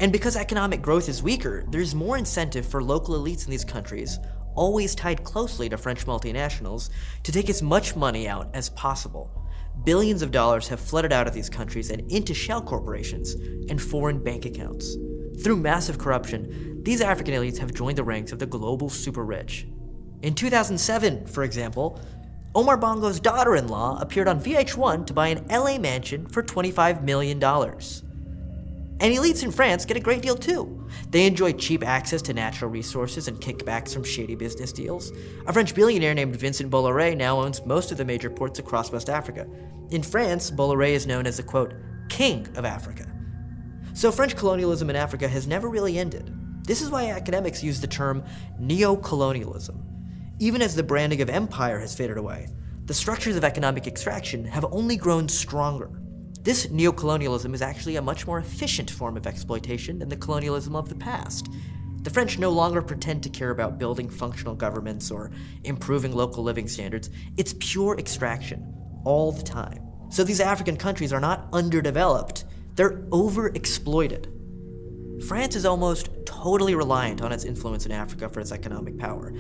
And because economic growth is weaker, there's more incentive for local elites in these countries, always tied closely to French multinationals, to take as much money out as possible. Billions of dollars have flooded out of these countries and into shell corporations and foreign bank accounts. Through massive corruption, these African elites have joined the ranks of the global super rich. In 2007, for example, Omar Bongo's daughter-in-law appeared on VH1 to buy an LA mansion for $25 million. And elites in France get a great deal too. They enjoy cheap access to natural resources and kickbacks from shady business deals. A French billionaire named Vincent Bolloré now owns most of the major ports across West Africa. In France, Bolloré is known as the, quote, king of Africa. So French colonialism in Africa has never really ended. This is why academics use the term neo-colonialism. Even as the branding of empire has faded away, the structures of economic extraction have only grown stronger. This neocolonialism is actually a much more efficient form of exploitation than the colonialism of the past. The French no longer pretend to care about building functional governments or improving local living standards. It's pure extraction, all the time. So these African countries are not underdeveloped, they're overexploited. France is almost totally reliant on its influence in Africa for its economic power.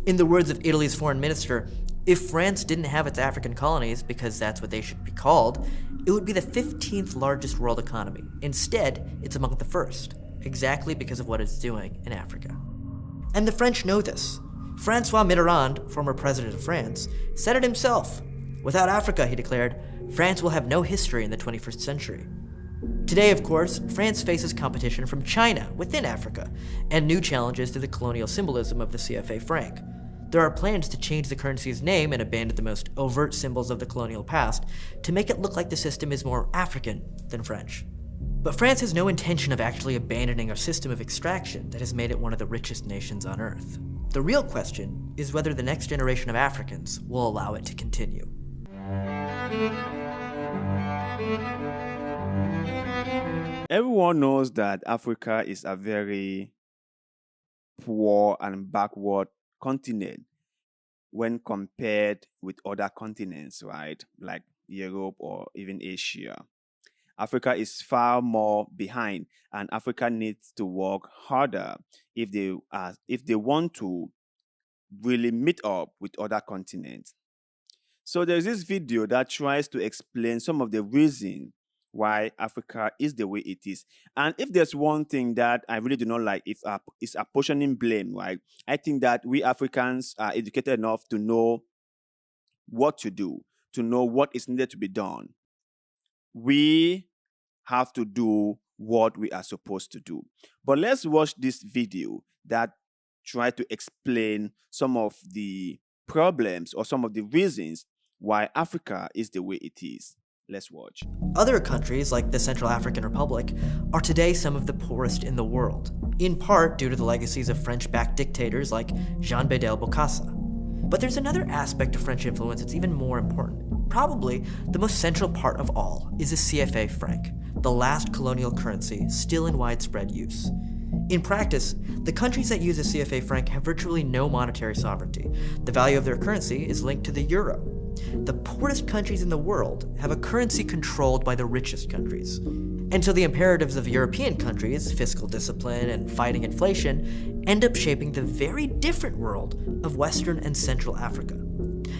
In the words of Italy's foreign minister, if France didn't have its African colonies, because that's what they should be called, it would be the 15th largest world economy. Instead, it's among the first, exactly because of what it's doing in Africa. And the French know this. François Mitterrand, former president of France, said it himself. Without Africa, he declared, France will have no history in the 21st century. Today, of course, France faces competition from China within Africa, and new challenges to the colonial symbolism of the CFA franc. There are plans to change the currency's name and abandon the most overt symbols of the colonial past to make it look like the system is more African than French. But France has no intention of actually abandoning a system of extraction that has made it one of the richest nations on Earth. The real question is whether the next generation of Africans will allow it to continue. Everyone knows that Africa is a very poor and backward continent when compared with other continents, right? Like Europe or even Asia. Africa is far more behind, and Africa needs to work harder if they want to really meet up with other continents. So there's this video that tries to explain some of the reasons why Africa is the way it is. And if there's one thing that I really do not like, it's apportioning blame, right? I think that we Africans are educated enough to know what to do, to know what is needed to be done. We have to do what we are supposed to do. But let's watch this video that try to explain some of the problems or some of the reasons why Africa is the way it is. Let's watch. Other countries, like the Central African Republic, are today some of the poorest in the world, in part due to the legacies of French-backed dictators like Jean Bédel Bokassa. But there's another aspect of French influence that's even more important. Probably the most central part of all is the CFA franc, the last colonial currency still in widespread use. In practice, the countries that use the CFA franc have virtually no monetary sovereignty. The value of their currency is linked to the euro. The poorest countries in the world have a currency controlled by the richest countries. And so the imperatives of European countries, fiscal discipline and fighting inflation, end up shaping the very different world of Western and Central Africa.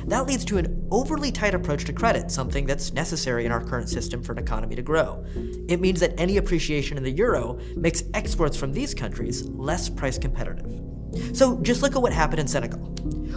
That leads to an overly tight approach to credit, something that's necessary in our current system for an economy to grow. It means that any appreciation in the euro makes exports from these countries less price competitive. So just look at what happened in Senegal.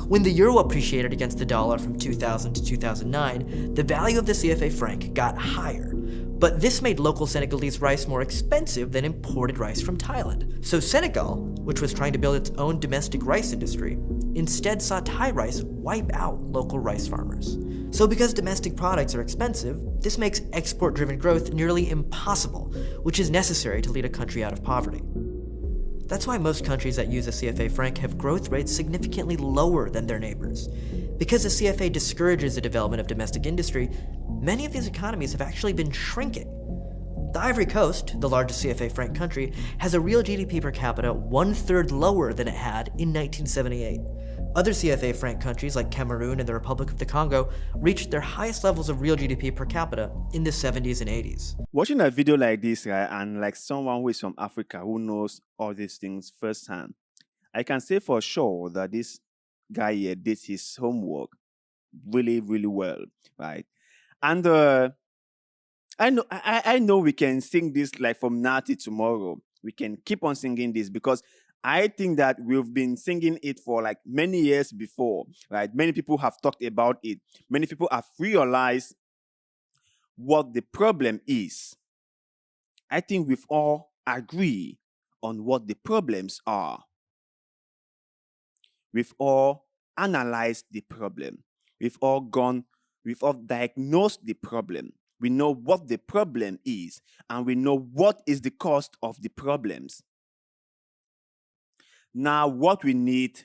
When the euro appreciated against the dollar from 2000 to 2009, the value of the CFA franc got higher. But this made local Senegalese rice more expensive than imported rice from Thailand. So Senegal, which was trying to build its own domestic rice industry, instead saw Thai rice wipe out local rice farmers. So because domestic products are expensive, this makes export-driven growth nearly impossible, which is necessary to lead a country out of poverty. That's why most countries that use the CFA franc have growth rates significantly lower than their neighbors. Because the CFA discourages the development of domestic industry, many of these economies have actually been shrinking. The Ivory Coast, the largest CFA franc country, has a real GDP per capita 1/3 lower than it had in 1978. Other CFA franc countries like Cameroon and the Republic of the Congo reached their highest levels of real GDP per capita in the 70s and 80s. Watching a video like this, right, and like someone who is from Africa who knows all these things firsthand, I can say for sure that this guy here did his homework really, really well, right? And I know we can sing this like from now till tomorrow. We can keep on singing this because I think that we've been singing it for like many years before, right? Many people have talked about it. Many people have realized what the problem is. I think we've all agreed on what the problems are. We've all analyzed the problem. We've all diagnosed the problem. We know what the problem is, and we know what is the cost of the problems. Now, what we need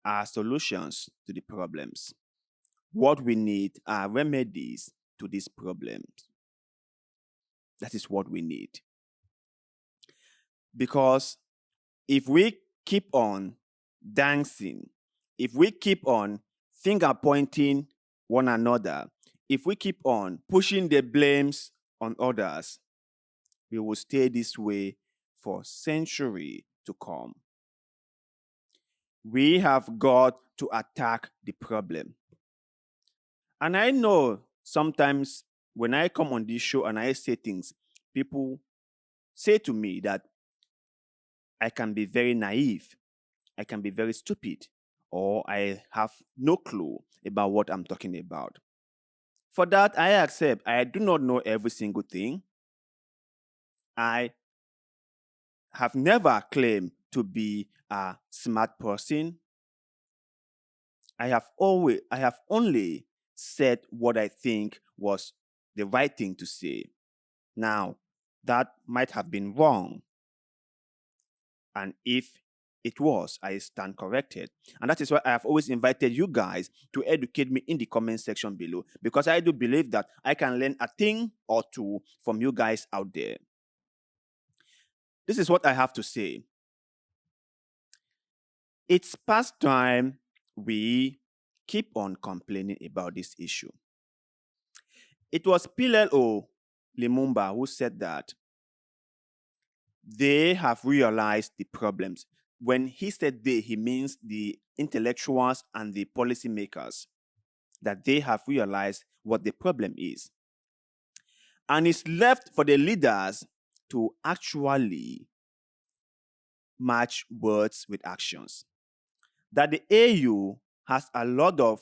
are solutions to the problems. What we need are remedies to these problems. That is what we need. Because if we keep on dancing, if we keep on finger pointing one another, if we keep on pushing the blames on others, we will stay this way for centuries to come. We have got to attack the problem. And I know sometimes when I come on this show and I say things, people say to me that I can be very naive, I can be very stupid, or I have no clue about what I'm talking about. For that, I accept I do not know every single thing. I have never claimed to be a smart person. I have only said what I think was the right thing to say. Now, that might have been wrong. And if it was, I stand corrected. And that is why I have always invited you guys to educate me in the comment section below, because I do believe that I can learn a thing or two from you guys out there. This is what I have to say. It's past time we keep on complaining about this issue. It was PLO Lumumba who said that they have realized the problems. When he said they, he means the intellectuals and the policymakers, that they have realized what the problem is. And it's left for the leaders to actually match words with actions. That the AU has a lot of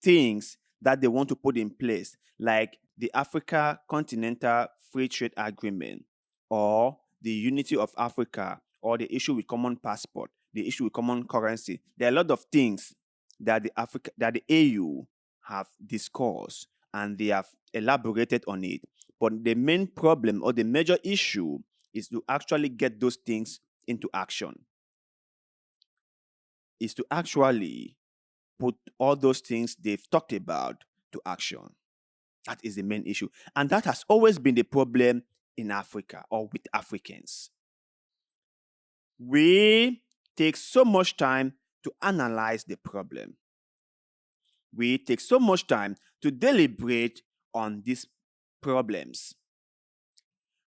things that they want to put in place, like the Africa Continental Free Trade Agreement, or the Unity of Africa, or the issue with common passport, the issue with common currency. There are a lot of things that the AU have discussed and they have elaborated on it. But the main problem or the major issue is to actually get those things into action. Is to actually put all those things they've talked about to action. That is the main issue. And that has always been the problem in Africa or with Africans. We take so much time to analyze the problem. We take so much time to deliberate on these problems.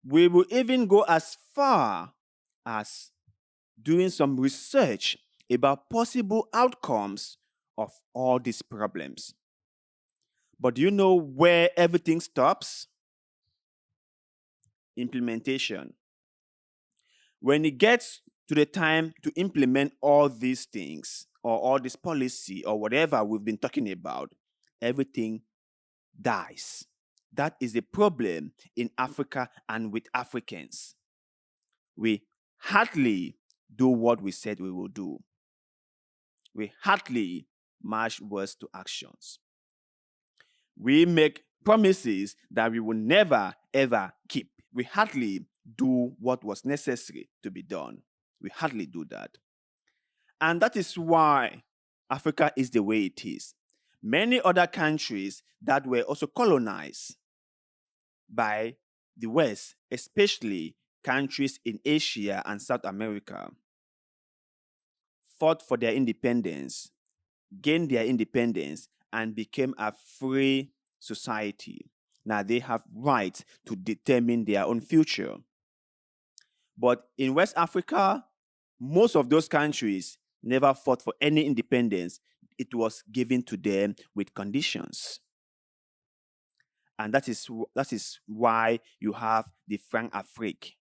We will even go as far as doing some research about possible outcomes of all these problems. But do you know where everything stops? Implementation. When it gets to the time to implement all these things or all this policy or whatever we've been talking about, everything dies. That is the problem in Africa and with Africans. We hardly do what we said we will do. We hardly match words to actions. We make promises that we will never, ever keep. We hardly do what was necessary to be done. We hardly do that. And that is why Africa is the way it is. Many other countries that were also colonized by the West, especially countries in Asia and South America fought for their independence, gained their independence, and became a free society. Now they have rights to determine their own future. But in West Africa, most of those countries never fought for any independence. It was given to them with conditions. And that is why you have the Franc-Afrique,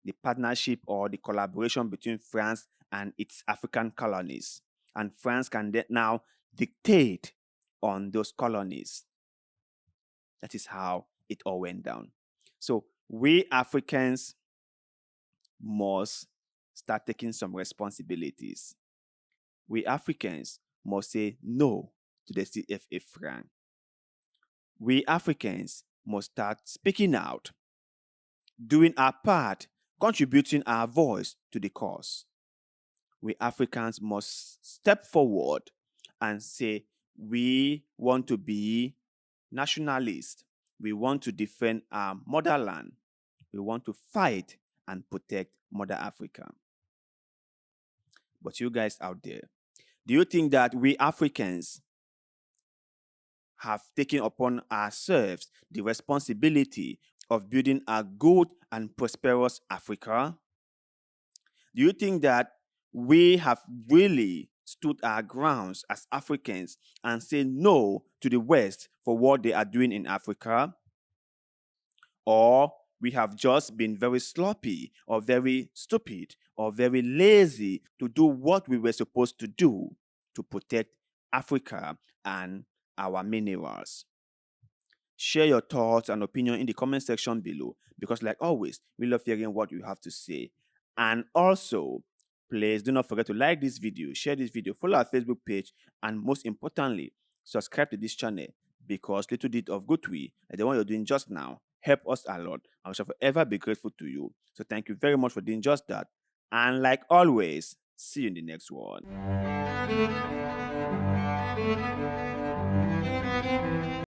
the partnership or the collaboration between France and its African colonies. And France can now dictate on those colonies. That is how it all went down. So we Africans must start taking some responsibilities. We Africans must say no to the CFA franc. We Africans must start speaking out, doing our part, contributing our voice to the cause. We Africans must step forward and say, we want to be nationalists. We want to defend our motherland. We want to fight and protect Mother Africa. But you guys out there, do you think that we Africans have taken upon ourselves the responsibility of building a good and prosperous Africa? Do you think that we have really stood our grounds as Africans and say no to the West for what they are doing in Africa? Or we have just been very sloppy or very stupid or very lazy to do what we were supposed to do to protect Africa and our minerals? Share your thoughts and opinion in the comment section below, because like always, we love hearing what you have to say. And also, please do not forget to like this video, share this video, follow our Facebook page, and most importantly, subscribe to this channel, because little bit of good way, like the one you're doing just now, help us a lot, and we shall forever be grateful to you. So thank you very much for doing just that. And like always, see you in the next one.